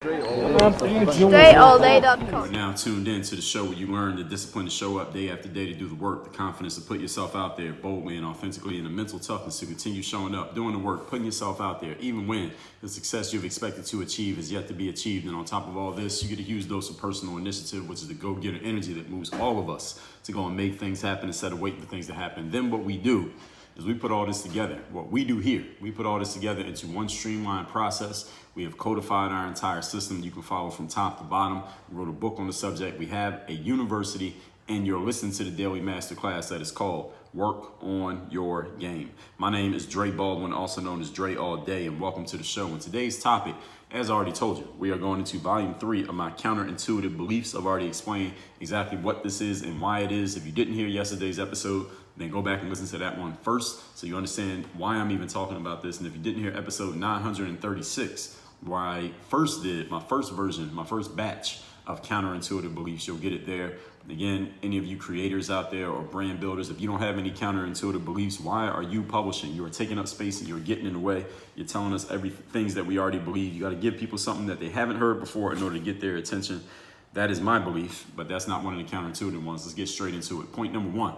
DreAllDay.com. You are now tuned in to the show where you learn the discipline to show up day after day to do the work, the confidence to put yourself out there boldly and authentically, and the mental toughness to continue showing up, doing the work, putting yourself out there, even when the success you've expected to achieve is yet to be achieved. And on top of all this, you get a huge dose of personal initiative, which is the go-getter energy that moves all of us to go and make things happen instead of waiting for things to happen. Then what we do is we put all this together. What we do here, we put all this together into one streamlined process. We have codified our entire system. You can follow from top to bottom. We wrote a book on the subject. We have a university, and you're listening to the daily masterclass that is called Work on Your Game. My name is Dre Baldwin, also known as Dre All Day, and welcome to the show. And today's topic, as I already told you, we are going into volume 3 of my counterintuitive beliefs. I've already explained exactly what this is and why it is. If you didn't hear yesterday's episode, then go back and listen to that one first so you understand why I'm even talking about this. And if you didn't hear episode 936, where I first did my first version, my first batch of counterintuitive beliefs, you'll get it there. Again, any of you creators out there or brand builders, if you don't have any counterintuitive beliefs, why are you publishing? You are taking up space and you're getting in the way. You're telling us things that we already believe. You got to give people something that they haven't heard before in order to get their attention. That is my belief, but that's not one of the counterintuitive ones. Let's get straight into it. Point number 1,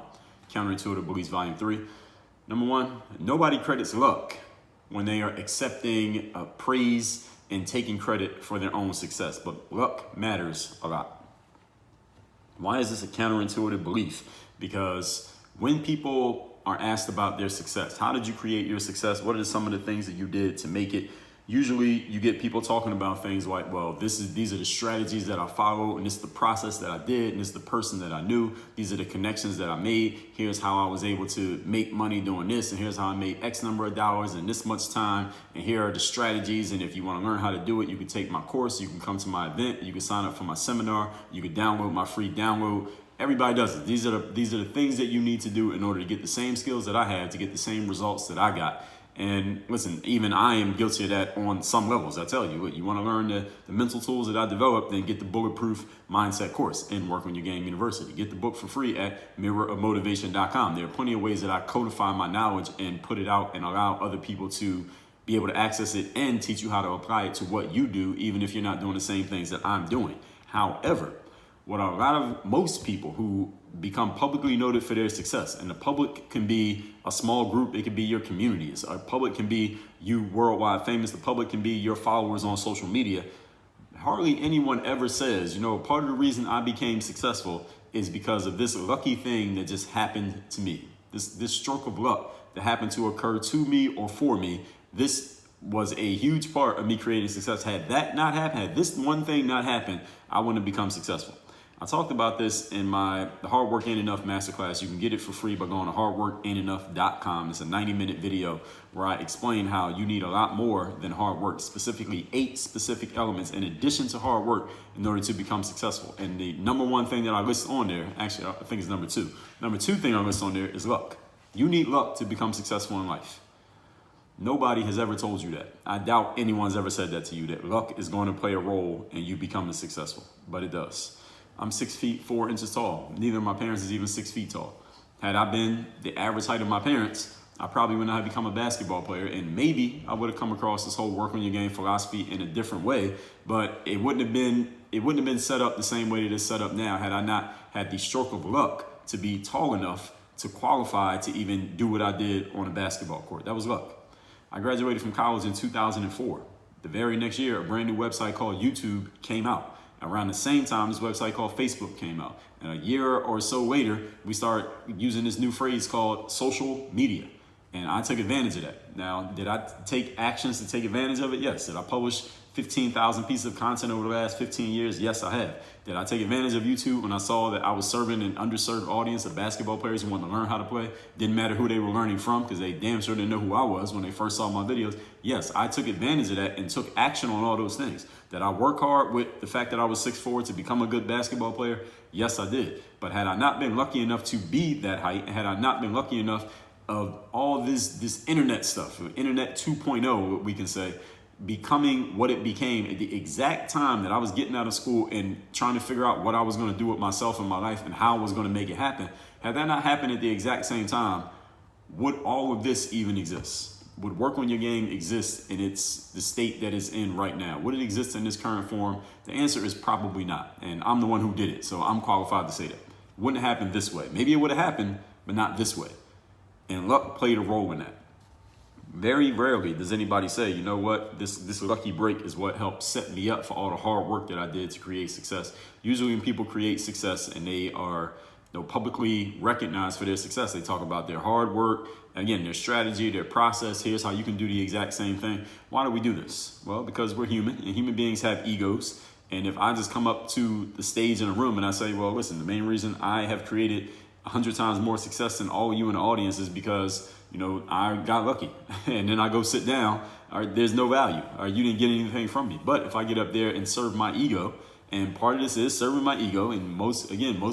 counterintuitive beliefs, volume 3. Number 1, nobody credits luck when they are accepting praise and taking credit for their own success, but luck matters a lot. Why is this a counterintuitive belief? Because when people are asked about their success, how did you create your success? What are some of the things that you did to make it? Usually you get people talking about things like, well, these are the strategies that I followed, and this is the process that I did, and this is the person that I knew. These are the connections that I made. Here's how I was able to make money doing this, and here's how I made X number of dollars in this much time, and here are the strategies. And if you want to learn how to do it, you can take my course, you can come to my event, you can sign up for my seminar, you can download my free download. Everybody does it. These are the things that you need to do in order to get the same skills that I have, to get the same results that I got. And listen, even I am guilty of that on some levels. I tell you, you want to learn the mental tools that I developed, then get the Bulletproof Mindset course in Work on Your Game University. Get the book for free at mirrorofmotivation.com. There are plenty of ways that I codify my knowledge and put it out and allow other people to be able to access it and teach you how to apply it to what you do, even if you're not doing the same things that I'm doing. However, most people who become publicly noted for their success, and the public can be a small group, it could be your communities. A public can be you worldwide famous. The public can be your followers on social media. Hardly anyone ever says, part of the reason I became successful is because of this lucky thing that just happened to me. This stroke of luck that happened to occur to me or for me. This was a huge part of me creating success. Had that not happened, had this one thing not happened, I wouldn't have become successful. I talked about this in the Hard Work Ain't Enough masterclass. You can get it for free by going to hardworkaintenough.com. It's a 90-minute video where I explain how you need a lot more than hard work, specifically 8 specific elements in addition to hard work in order to become successful. And the number 1 thing that I list on there, actually, I think it's number 2. Number 2 thing I list on there is luck. You need luck to become successful in life. Nobody has ever told you that. I doubt anyone's ever said that to you, that luck is going to play a role in you becoming successful, but it does. I'm 6 feet 4 inches tall. Neither of my parents is even 6 feet tall. Had I been the average height of my parents, I probably would not have become a basketball player, and maybe I would have come across this whole work on your game philosophy in a different way, but it wouldn't have been set up the same way that it's set up now had I not had the stroke of luck to be tall enough to qualify to even do what I did on a basketball court. That was luck. I graduated from college in 2004. The very next year, a brand new website called YouTube came out. Around the same time, this website called Facebook came out. And a year or so later, we started using this new phrase called social media. And I took advantage of that. Now, did I take actions to take advantage of it? Yes. Did I publish 15,000 pieces of content over the last 15 years? Yes, I have. Did I take advantage of YouTube when I saw that I was serving an underserved audience of basketball players who wanted to learn how to play? Didn't matter who they were learning from because they damn sure didn't know who I was when they first saw my videos. Yes, I took advantage of that and took action on all those things. Did I work hard with the fact that I was 6'4" to become a good basketball player? Yes, I did. But had I not been lucky enough to be that height, had I not been lucky enough of all this internet stuff, internet 2.0, we can say, becoming what it became at the exact time that I was getting out of school and trying to figure out what I was going to do with myself in my life and how I was going to make it happen. Had that not happened at the exact same time, would all of this even exist? Would work on your game exist in the state that it's in right now? Would it exist in this current form? The answer is probably not. And I'm the one who did it, so I'm qualified to say that. Wouldn't have happened this way. Maybe it would have happened, but not this way. And luck played a role in that. Very rarely does anybody say, you know what, this lucky break is what helped set me up for all the hard work that I did to create success. Usually when people create success and they are publicly recognized for their success, they talk about their hard work, again, their strategy, their process. Here's how you can do the exact same thing. Why do we do this? Well, because we're human and human beings have egos. And if I just come up to the stage in a room and I say, well, listen, the main reason I have created 100 times more success than all of you in the audience is because I got lucky. And then I go sit down, all right, there's no value. All right, you didn't get anything from me. But if I get up there and serve my ego, and part of this is serving my ego, and most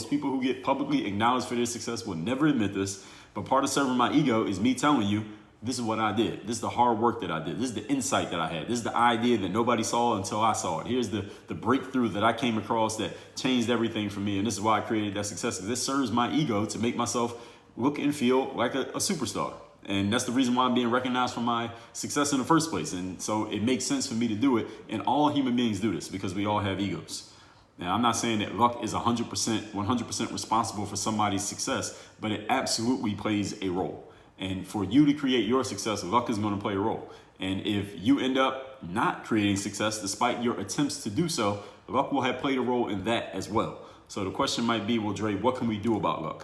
people who get publicly acknowledged for their success will never admit this, but part of serving my ego is me telling you, this is what I did. This is the hard work that I did. This is the insight that I had. This is the idea that nobody saw until I saw it. Here's the breakthrough that I came across that changed everything for me. And this is why I created that success. This serves my ego to make myself look and feel like a superstar. And that's the reason why I'm being recognized for my success in the first place. And so it makes sense for me to do it. And all human beings do this because we all have egos. Now, I'm not saying that luck is 100% responsible for somebody's success, but it absolutely plays a role. And for you to create your success, luck is going to play a role. And if you end up not creating success, despite your attempts to do so, luck will have played a role in that as well. So the question might be, well, Dre, what can we do about luck?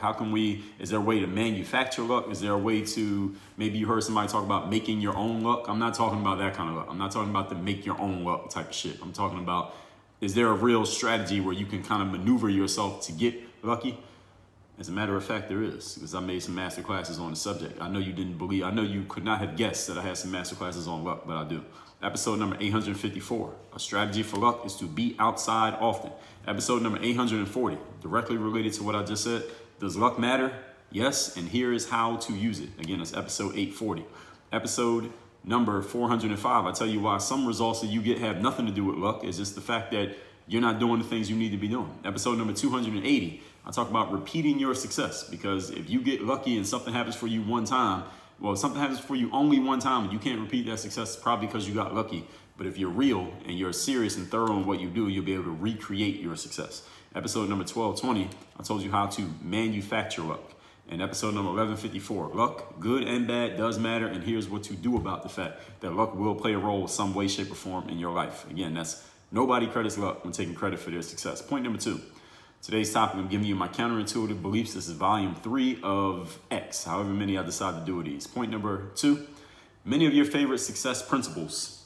Is there a way to manufacture luck? Is there a way to, maybe you heard somebody talk about making your own luck? I'm not talking about that kind of luck. I'm not talking about the make your own luck type of shit. I'm talking about, is there a real strategy where you can kind of maneuver yourself to get lucky? As a matter of fact, there is, because I made some master classes on the subject. I know you could not have guessed that I had some master classes on luck, but I do. Episode number 854, a strategy for luck is to be outside often. Episode number 840, directly related to what I just said. Does luck matter? Yes, and here is how to use it. Again, that's episode 840. Episode number 405, I tell you why some results that you get have nothing to do with luck. It's just the fact that you're not doing the things you need to be doing. Episode number 280, I talk about repeating your success, because if you get lucky and something happens for you one time, well, if something happens for you only one time and you can't repeat that success, it's probably because you got lucky. But if you're real and you're serious and thorough in what you do, you'll be able to recreate your success. Episode number 1220, I told you how to manufacture luck. And episode number 1154, luck, good and bad, does matter. And here's what to do about the fact that luck will play a role in some way, shape, or form in your life. Again, that's nobody credits luck when taking credit for their success. Point number 2. Today's topic, I'm giving you my counterintuitive beliefs. This is volume 3 of X, however many I decide to do of these. Point number 2, many of your favorite success principles,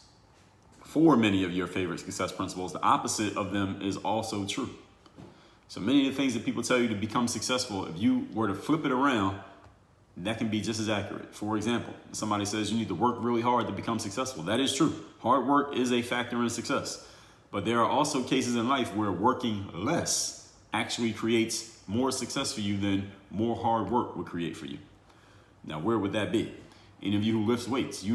for many of your favorite success principles, the opposite of them is also true. So many of the things that people tell you to become successful, if you were to flip it around, that can be just as accurate. For example, somebody says you need to work really hard to become successful. That is true. Hard work is a factor in success. But there are also cases in life where working less actually creates more success for you than more hard work would create for you. Now, where would that be? Any of you who lifts weights,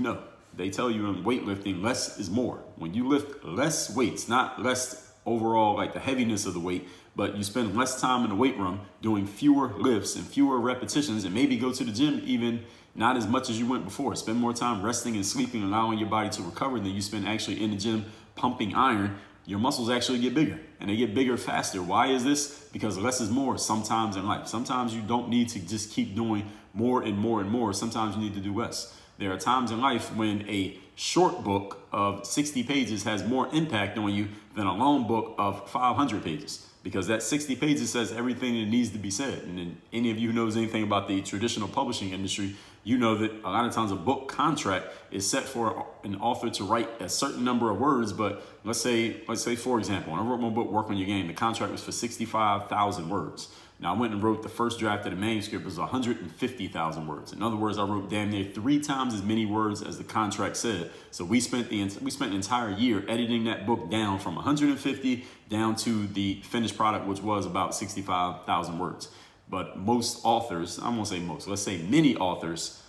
they tell you in weightlifting, less is more. When you lift less weights, not less overall like the heaviness of the weight, but you spend less time in the weight room doing fewer lifts and fewer repetitions, and maybe go to the gym even not as much as you went before. Spend more time resting and sleeping, allowing your body to recover than you spend actually in the gym pumping iron. Your muscles actually get bigger, and they get bigger faster. Why is this? Because less is more sometimes in life. Sometimes you don't need to just keep doing more and more and more. Sometimes you need to do less. There are times in life when a short book of 60 pages has more impact on you than a long book of 500 pages. Because that 60 pages says everything that needs to be said. And then any of you who knows anything about the traditional publishing industry, you know that a lot of times a book contract is set for an author to write a certain number of words. But let's say for example, when I wrote my book, Work on Your Game, the contract was for 65,000 words. Now I went and wrote the first draft of the manuscript, was 150,000 words. In other words, I wrote damn near 3 times as many words as the contract said. So we spent an entire year editing that book down from 150 down to the finished product, which was about 65,000 words. But most authors, I won't say most, let's say many authors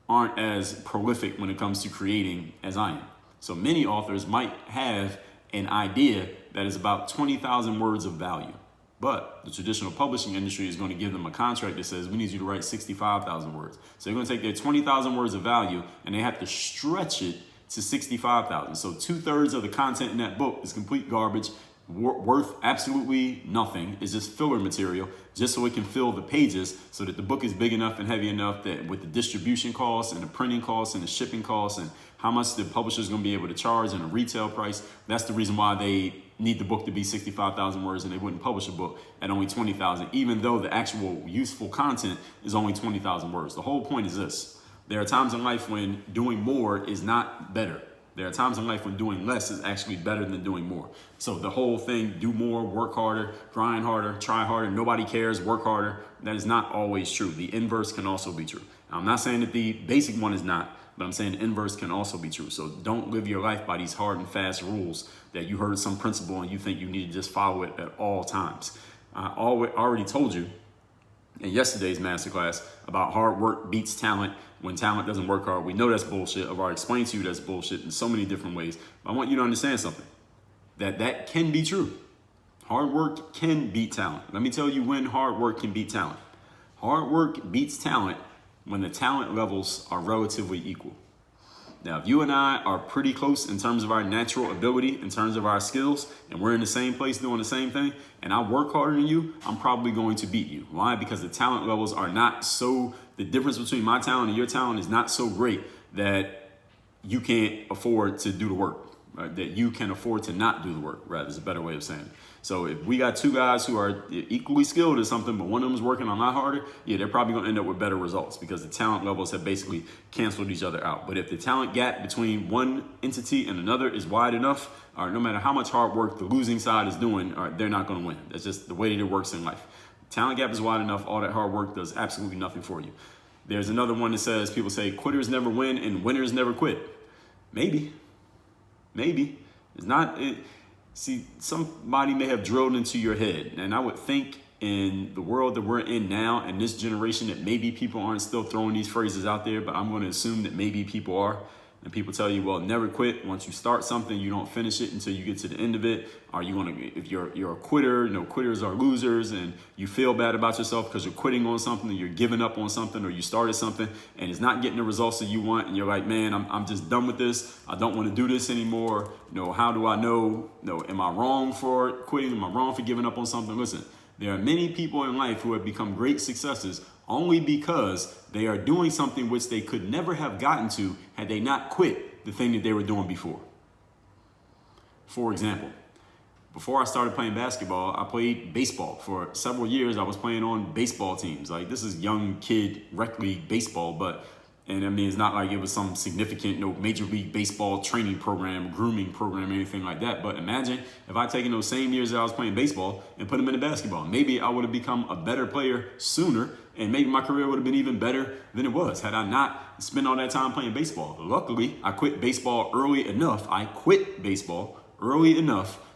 aren't as prolific when it comes to creating as I am. So many authors might have an idea that is about 20,000 words of value. But the traditional publishing industry is going to give them a contract that says we need you to write 65,000 words. So they're going to take their 20,000 words of value and they have to stretch it to 65,000. So 2/3 of the content in that book is complete garbage, worth absolutely nothing. It's just filler material, just so it can fill the pages, so that the book is big enough and heavy enough that with the distribution costs and the printing costs and the shipping costs and how much the publisher is going to be able to charge and a retail price, that's the reason why they need the book to be 65,000 words and they wouldn't publish a book at only 20,000, even though the actual useful content is only 20,000 words. The whole point is this: there are times in life when doing more is not better. There are times in life when doing less is actually better than doing more. So the whole thing, do more, work harder, grind harder, try harder, nobody cares, work harder, that is not always true. The inverse can also be true. Now, I'm not saying that the basic one is not, but I'm saying the inverse can also be true. So don't live your life by these hard and fast rules that you heard some principle and you think you need to just follow it at all times. I already told you in yesterday's masterclass about hard work beats talent when talent doesn't work hard. We know that's bullshit. I've already explained to you that's bullshit in so many different ways. But I want you to understand something, that can be true. Hard work can beat talent. Let me tell you when hard work can beat talent. Hard work beats talent when the talent levels are relatively equal. Now, if you and I are pretty close in terms of our natural ability, in terms of our skills, and we're in the same place doing the same thing, and I work harder than you, I'm probably going to beat you. Why? Because the talent levels are not so, the difference between my talent and your talent is not so great that you can't afford to do the work, right? That you can afford to not do the work, rather, is a better way of saying it. So if we got two guys who are equally skilled at something, but one of them is working a lot harder, yeah, they're probably going to end up with better results because the talent levels have basically canceled each other out. But if the talent gap between one entity and another is wide enough, or no matter how much hard work the losing side is doing, they're not going to win. That's just the way that it works in life. Talent gap is wide enough. All that hard work does absolutely nothing for you. There's another one that says, people say quitters never win and winners never quit. Maybe. It's not... See, somebody may have drilled into your head, and I would think in the world that we're in now, in this generation, that maybe people aren't still throwing these phrases out there, but I'm going to assume that maybe people are. And people tell you, well, never quit. Once you start something, you don't finish it until you get to the end of it. Or you want to, if you're a quitter, quitters are losers, and you feel bad about yourself because you're quitting on something, or you're giving up on something, or you started something and it's not getting the results that you want, and you're like, man, I'm just done with this. I don't want to do this anymore. How do I know? Am I wrong for quitting? Am I wrong for giving up on something? Listen, there are many people in life who have become great successes only because they are doing something which they could never have gotten to had they not quit the thing that they were doing before. For example, before I started playing basketball, I played baseball. For several years, I was playing on baseball teams. Like, this is young kid rec league baseball, and I mean, it's not like it was some significant, major league baseball training program, grooming program, anything like that. But imagine if I'd taken those same years that I was playing baseball and put them into basketball. Maybe I would have become a better player sooner, and maybe my career would have been even better than it was had I not spent all that time playing baseball. Luckily, I quit baseball early enough.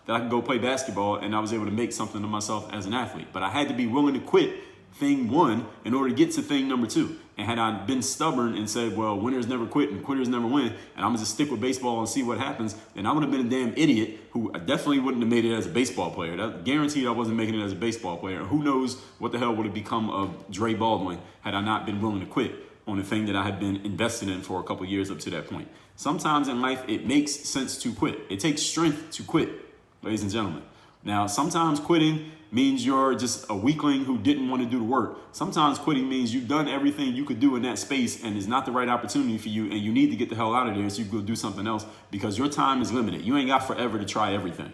That I could go play basketball, and I was able to make something of myself as an athlete. But I had to be willing to quit thing one in order to get to thing number two. And had I been stubborn and said, well, winners never quit and quitters never win, and I'm gonna just stick with baseball and see what happens, then I would have been a damn idiot who definitely wouldn't have made it as a baseball player. That guaranteed I wasn't making it as a baseball player. Who knows what the hell would have become of Dre Baldwin had I not been willing to quit on the thing that I had been invested in for a couple years up to that point. Sometimes in life, it makes sense to quit. It takes strength to quit, ladies and gentlemen. Now, sometimes quitting means you're just a weakling who didn't want to do the work. Sometimes quitting means you've done everything you could do in that space and it's not the right opportunity for you, and you need to get the hell out of there so you can go do something else because your time is limited. You ain't got forever to try everything.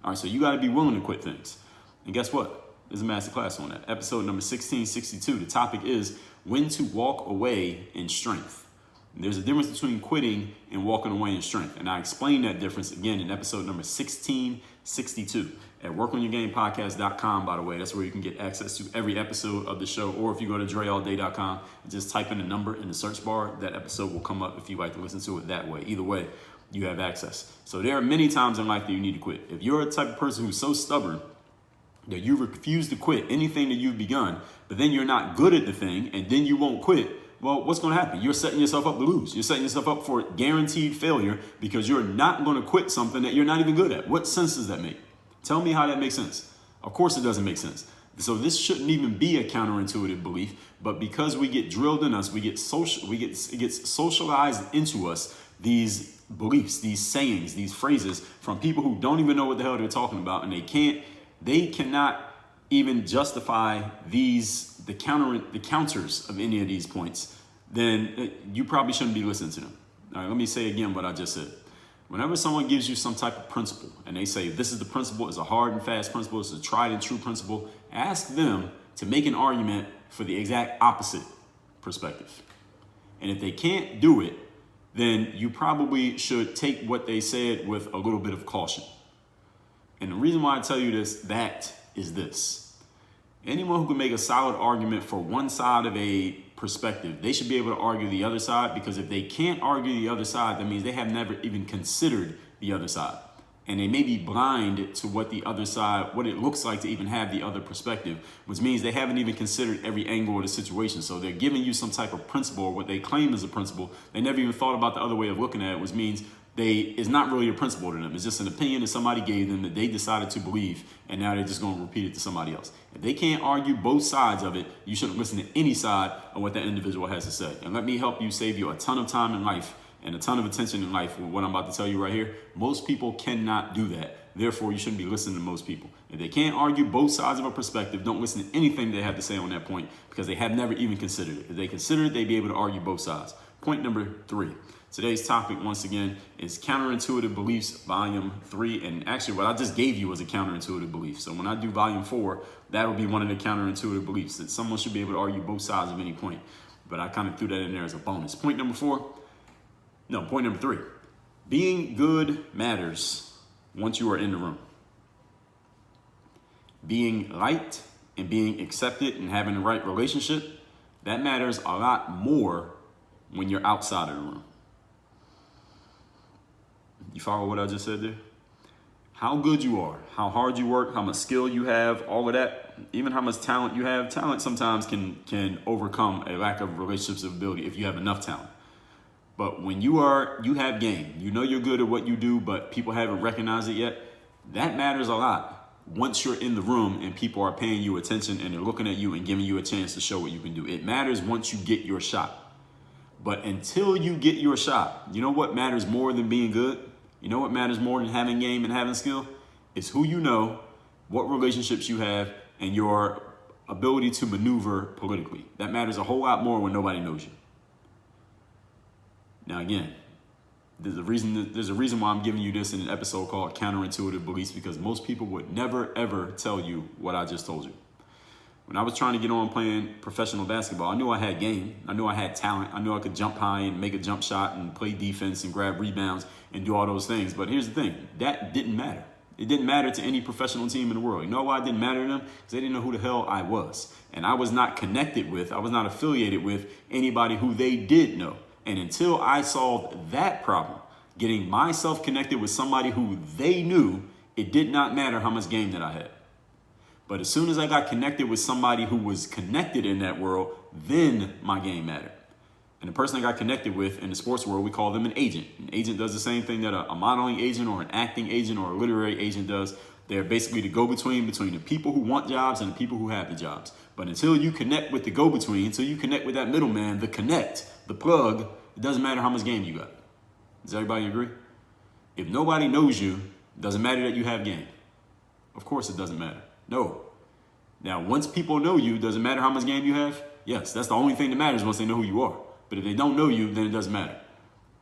All right, so you got to be willing to quit things. And guess what? There's a masterclass on that. Episode number 1662. The topic is when to walk away in strength. And there's a difference between quitting and walking away in strength. And I explained that difference again in episode number 1662 at workonyourgamepodcast.com, by the way. That's where you can get access to every episode of the show. Or if you go to dreallday.com and just type in the number in the search bar, that episode will come up if you like to listen to it that way. Either way, you have access. So there are many times in life that you need to quit. If you're a type of person who's so stubborn that you refuse to quit anything that you've begun, but then you're not good at the thing and then you won't quit, well, what's going to happen? You're setting yourself up to lose. You're setting yourself up for guaranteed failure because you're not going to quit something that you're not even good at. What sense does that make? Tell me how that makes sense. Of course it doesn't make sense. So this shouldn't even be a counterintuitive belief, but because we get drilled in us, it gets socialized into us, these beliefs, these sayings, these phrases from people who don't even know what the hell they're talking about, and they cannot even justify the counters of any of these points, then you probably shouldn't be listening to them. All right, let me say again what I just said. Whenever someone gives you some type of principle and they say, this is the principle, it's a hard and fast principle, it's a tried and true principle, ask them to make an argument for the exact opposite perspective. And if they can't do it, then you probably should take what they said with a little bit of caution. And the reason why I tell you that is this. Anyone who can make a solid argument for one side of a perspective, they should be able to argue the other side, because if they can't argue the other side, that means they have never even considered the other side. And they may be blind to what the other side, what it looks like to even have the other perspective, which means they haven't even considered every angle of the situation. So they're giving you some type of principle, or what they claim is a principle. They never even thought about the other way of looking at it, which means it's not really a principle to them. It's just an opinion that somebody gave them that they decided to believe, and now they're just going to repeat it to somebody else. If they can't argue both sides of it, you shouldn't listen to any side of what that individual has to say. And let me help you save you a ton of time in life and a ton of attention in life with what I'm about to tell you right here. Most people cannot do that. Therefore, you shouldn't be listening to most people. If they can't argue both sides of a perspective, don't listen to anything they have to say on that point, because they have never even considered it. If they considered it, they'd be able to argue both sides. Point number 3. Today's topic, once again, is Counterintuitive Beliefs, Volume 3. And actually, what I just gave you was a counterintuitive belief. So when I do Volume 4, that'll be one of the counterintuitive beliefs, that someone should be able to argue both sides of any point. But I kind of threw that in there as a bonus. Point number 3. Being good matters once you are in the room. Being liked and being accepted and having the right relationship, that matters a lot more when you're outside of the room. You follow what I just said there? How good you are, how hard you work, how much skill you have, all of that, even how much talent you have. Talent sometimes can overcome a lack of relationships ability if you have enough talent. But when you have game, you know you're good at what you do, but people haven't recognized it yet, that matters a lot. Once you're in the room and people are paying you attention and they're looking at you and giving you a chance to show what you can do. It matters once you get your shot. But until you get your shot, you know what matters more than being good? You know what matters more than having game and having skill? It's who you know, what relationships you have, and your ability to maneuver politically. That matters a whole lot more when nobody knows you. Now again, there's a reason why I'm giving you this in an episode called Counterintuitive Beliefs, because most people would never ever tell you what I just told you. When I was trying to get on playing professional basketball, I knew I had game. I knew I had talent. I knew I could jump high and make a jump shot and play defense and grab rebounds and do all those things. But here's the thing, that didn't matter. It didn't matter to any professional team in the world. You know why it didn't matter to them? Because they didn't know who the hell I was. And I was not connected with, I was not affiliated with anybody who they did know. And until I solved that problem, getting myself connected with somebody who they knew, it did not matter how much game that I had. But as soon as I got connected with somebody who was connected in that world, then my game mattered. And the person I got connected with in the sports world, we call them an agent. An agent does the same thing that a modeling agent or an acting agent or a literary agent does. They're basically the go-between between the people who want jobs and the people who have the jobs. But until you connect with the go-between, until you connect with that middleman, the connect, the plug, it doesn't matter how much game you got. Does everybody agree? If nobody knows you, it doesn't matter that you have game. Of course it doesn't matter. No. Now, once people know you, does it matter how much game you have? Yes, that's the only thing that matters once they know who you are. But if they don't know you, then it doesn't matter.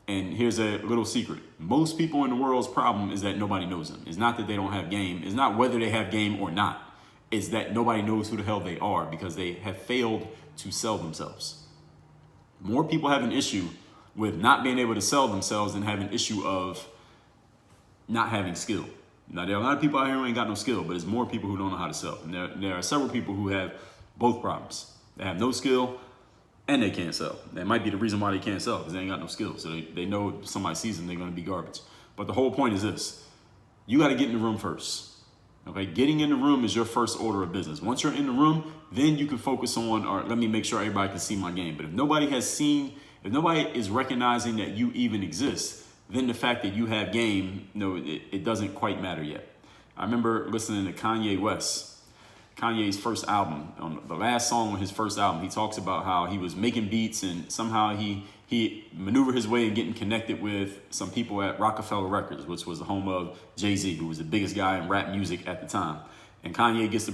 And here's a little secret. Most people in the world's problem is that nobody knows them. It's not that they don't have game. It's not whether they have game or not. It's that nobody knows who the hell they are because they have failed to sell themselves. More people have an issue with not being able to sell themselves than have an issue of not having skill. Now, there are a lot of people out here who ain't got no skill, but there's more people who don't know how to sell. And there are several people who have both problems. They have no skill and they can't sell. That might be the reason why they can't sell, because they ain't got no skill. So they know if somebody sees them, they're going to be garbage. But the whole point is this. You got to get in the room first. Okay, getting in the room is your first order of business. Once you're in the room, then you can focus on, all right, let me make sure everybody can see my game. But if nobody is recognizing that you even exist, then the fact that you have game, no, it doesn't quite matter yet. I remember listening to Kanye's first album. On the last song on his first album, he talks about how he was making beats and somehow he maneuvered his way in getting connected with some people at Rockefeller Records, which was the home of Jay-Z, who was the biggest guy in rap music at the time. And Kanye gets to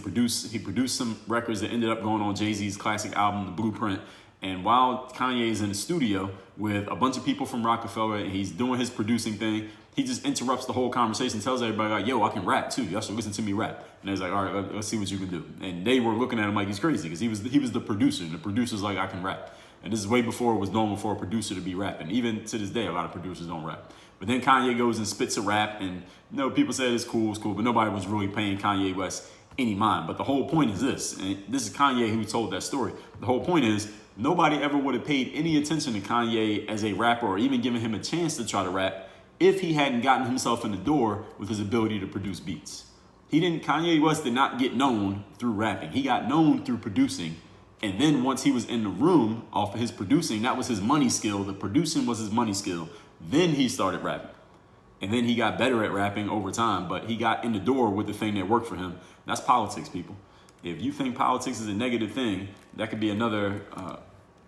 he produced some records that ended up going on Jay-Z's classic album, The Blueprint. And while Kanye is in the studio with a bunch of people from Rockefeller and he's doing his producing thing, he just interrupts the whole conversation, tells everybody, like, yo, I can rap too. Y'all should listen to me rap. And he's like, all right, let's see what you can do. And they were looking at him like he's crazy because he was the producer. And the producer's like, I can rap. And this is way before it was normal for a producer to be rapping. Even to this day, a lot of producers don't rap. But then Kanye goes and spits a rap. And people said it's cool, but nobody was really paying Kanye West any mind. But the whole point is this, and this is Kanye who told that story. The whole point is nobody ever would have paid any attention to Kanye as a rapper or even given him a chance to try to rap if he hadn't gotten himself in the door with his ability to produce beats. Kanye West did not get known through rapping. He got known through producing. And then once he was in the room off of his producing, that was his money skill. The producing was his money skill. Then he started rapping. And then he got better at rapping over time, but he got in the door with the thing that worked for him. That's politics, people. If you think politics is a negative thing, that could be another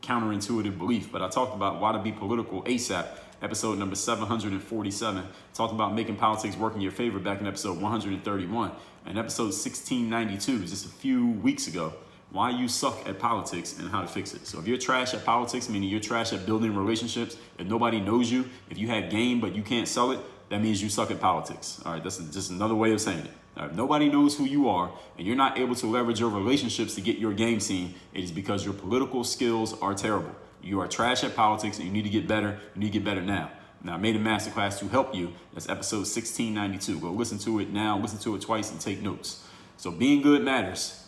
counterintuitive belief. But I talked about why to be political ASAP, episode number 747. Talked about making politics work in your favor back in episode 131. And episode 1692, just a few weeks ago, why you suck at politics and how to fix it. So if you're trash at politics, meaning you're trash at building relationships, if nobody knows you, if you have game but you can't sell it, that means you suck at politics. All right, that's just another way of saying it. All right, if nobody knows who you are and you're not able to leverage your relationships to get your game seen, it is because your political skills are terrible. You are trash at politics and you need to get better. You need to get better now. Now, I made a masterclass to help you. That's episode 1692. Go listen to it now, listen to it twice, and take notes. So being good matters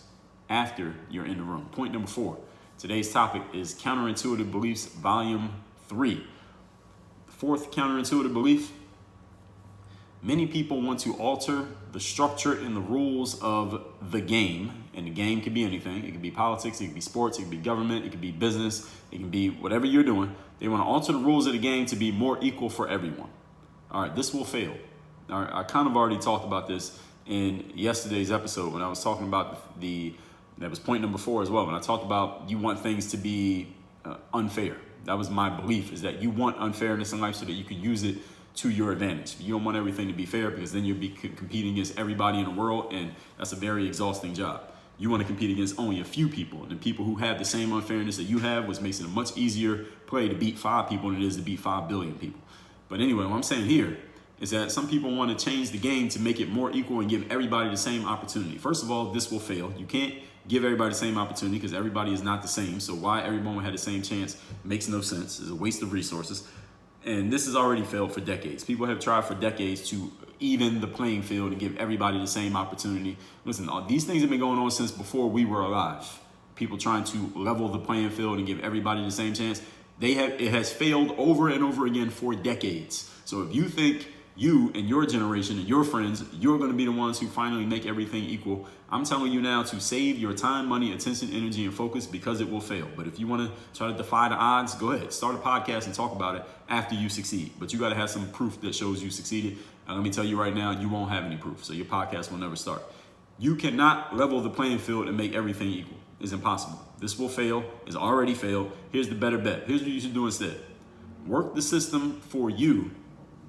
after you're in the room. Point number 4. Today's topic is Counterintuitive Beliefs, Volume 3. The fourth counterintuitive belief: many people want to alter the structure and the rules of the game. And the game could be anything. It could be politics, it could be sports, it could be government, it could be business, it can be whatever you're doing. They want to alter the rules of the game to be more equal for everyone. All right, this will fail. All right, I kind of already talked about this in yesterday's episode when I was talking about that was point number 4 as well. When I talked about you want things to be unfair. That was my belief, is that you want unfairness in life so that you can use it to your advantage. You don't want everything to be fair because then you'll be competing against everybody in the world, and that's a very exhausting job. You want to compete against only a few people, and the people who have the same unfairness that you have, which makes it a much easier play to beat 5 people than it is to beat 5 billion people. But anyway, what I'm saying here is that some people want to change the game to make it more equal and give everybody the same opportunity. First of all, this will fail. You can't give everybody the same opportunity because everybody is not the same. So why everyone would have the same chance makes no sense. It's a waste of resources. And this has already failed for decades. People have tried for decades to even the playing field and give everybody the same opportunity. Listen, these things have been going on since before we were alive. People trying to level the playing field and give everybody the same chance. It has failed over and over again for decades. So if you think you and your generation and your friends, you're going to be the ones who finally make everything equal, I'm telling you now to save your time, money, attention, energy, and focus, because it will fail. But if you want to try to defy the odds, go ahead. Start a podcast and talk about it after you succeed. But you got to have some proof that shows you succeeded. And let me tell you right now, you won't have any proof. So your podcast will never start. You cannot level the playing field and make everything equal. It's impossible. This will fail. It's already failed. Here's the better bet. Here's what you should do instead. Work the system for you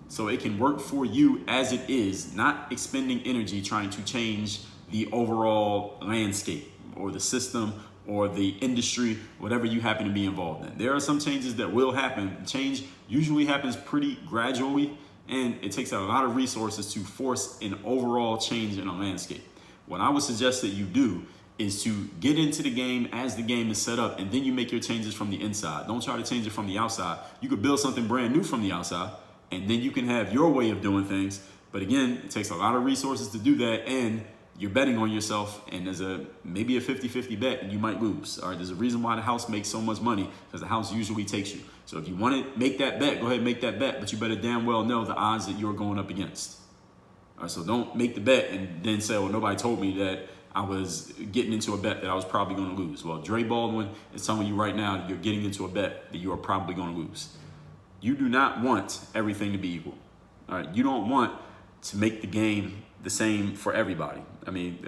so it can work for you as it is, not expending energy trying to change the overall landscape or the system or the industry, whatever you happen to be involved in. There are some changes that will happen. Change usually happens pretty gradually, and it takes a lot of resources to force an overall change in a landscape. What I would suggest that you do is to get into the game as the game is set up, and then you make your changes from the inside. Don't try to change it from the outside. You could build something brand new from the outside, and then you can have your way of doing things. But again, it takes a lot of resources to do that, and you're betting on yourself, and there's maybe a 50-50 bet, and you might lose. All right, there's a reason why the house makes so much money, because the house usually takes you. So if you want to make that bet, go ahead and make that bet, but you better damn well know the odds that you're going up against. All right, so don't make the bet and then say, well, nobody told me that I was getting into a bet that I was probably going to lose. Well, Dre Baldwin is telling you right now that you're getting into a bet that you are probably going to lose. You do not want everything to be equal. All right, you don't want to make the game the same for everybody. I mean,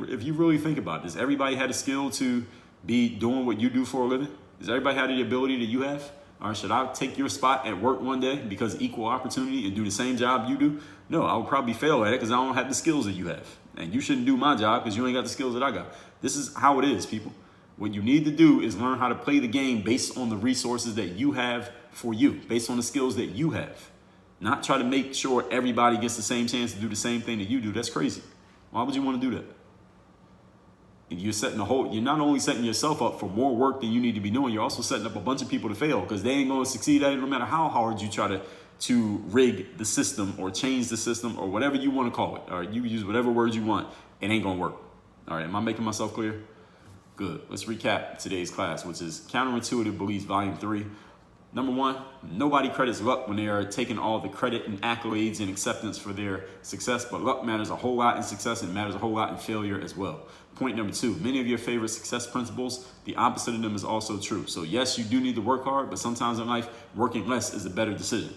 if you really think about it, does everybody have a skill to be doing what you do for a living? Does everybody have the ability that you have? Or should I take your spot at work one day because equal opportunity and do the same job you do? No, I would probably fail at it because I don't have the skills that you have. And you shouldn't do my job because you ain't got the skills that I got. This is how it is, people. What you need to do is learn how to play the game based on the resources that you have for you, based on the skills that you have. Not try to make sure everybody gets the same chance to do the same thing that you do. That's crazy. Why would you want to do that? And you're not only setting yourself up for more work than you need to be doing, you're also setting up a bunch of people to fail because they ain't going to succeed at it no matter how hard you try to rig the system or change the system or whatever you want to call it. All right, you use whatever words you want. It ain't going to work. All right, am I making myself clear? Good. Let's recap today's class, which is Counterintuitive Beliefs, Volume 3. Number 1, nobody credits luck when they are taking all the credit and accolades and acceptance for their success, but luck matters a whole lot in success and matters a whole lot in failure as well. Point number 2, many of your favorite success principles, the opposite of them is also true. So yes, you do need to work hard, but sometimes in life, working less is a better decision.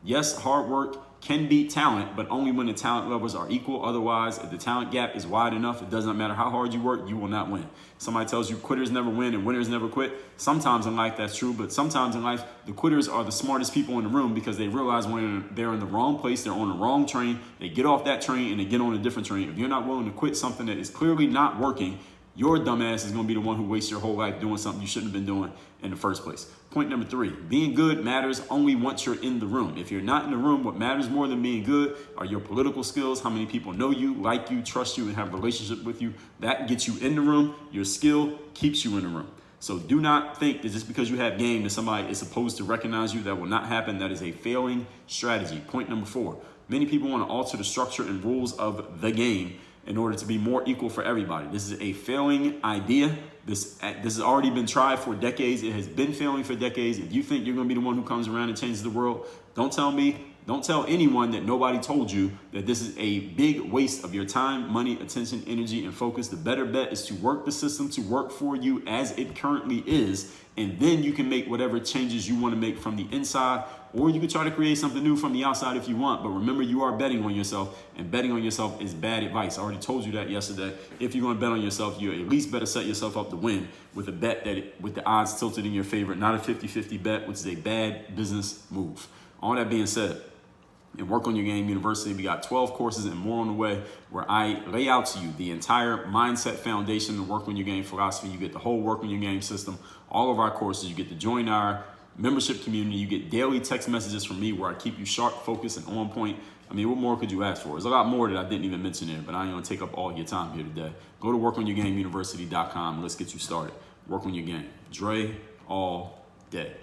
Yes, hard work can beat talent, but only when the talent levels are equal. Otherwise, if the talent gap is wide enough, it doesn't matter how hard you work, you will not win. Somebody tells you quitters never win and winners never quit. Sometimes in life that's true, but sometimes in life, the quitters are the smartest people in the room because they realize when they're in the wrong place, they're on the wrong train, they get off that train and they get on a different train. If you're not willing to quit something that is clearly not working, your dumbass is going to be the one who wastes your whole life doing something you shouldn't have been doing in the first place. Point number 3, being good matters only once you're in the room. If you're not in the room, what matters more than being good are your political skills, how many people know you, like you, trust you, and have a relationship with you. That gets you in the room. Your skill keeps you in the room. So do not think that just because you have game that somebody is supposed to recognize you. That will not happen. That is a failing strategy. Point number 4, many people want to alter the structure and rules of the game in order to be more equal for everybody. This is a failing idea. This has already been tried for decades. It has been failing for decades. If you think you're going to be the one who comes around and changes the world, don't tell me, don't tell anyone that nobody told you that this is a big waste of your time, money, attention, energy, and focus. The better bet is to work the system to work for you as it currently is, and then you can make whatever changes you want to make from the inside, or you can try to create something new from the outside if you want. But remember, you are betting on yourself, and betting on yourself is bad advice. I already told you that yesterday. If you're going to bet on yourself, you at least better set yourself up to win with a bet with the odds tilted in your favor, not a 50-50 bet, which is a bad business move. All that being said, in Work on Your Game University, we got 12 courses and more on the way where I lay out to you the entire mindset foundation of Work on Your Game philosophy. You get the whole Work on Your Game system, all of our courses. You get to join our membership community. You get daily text messages from me where I keep you sharp, focused, and on point. I mean, what more could you ask for? There's a lot more that I didn't even mention there, but I ain't gonna take up all your time here today. Go to workonyourgameuniversity.com and let's get you started. Work on your game. Dre all day.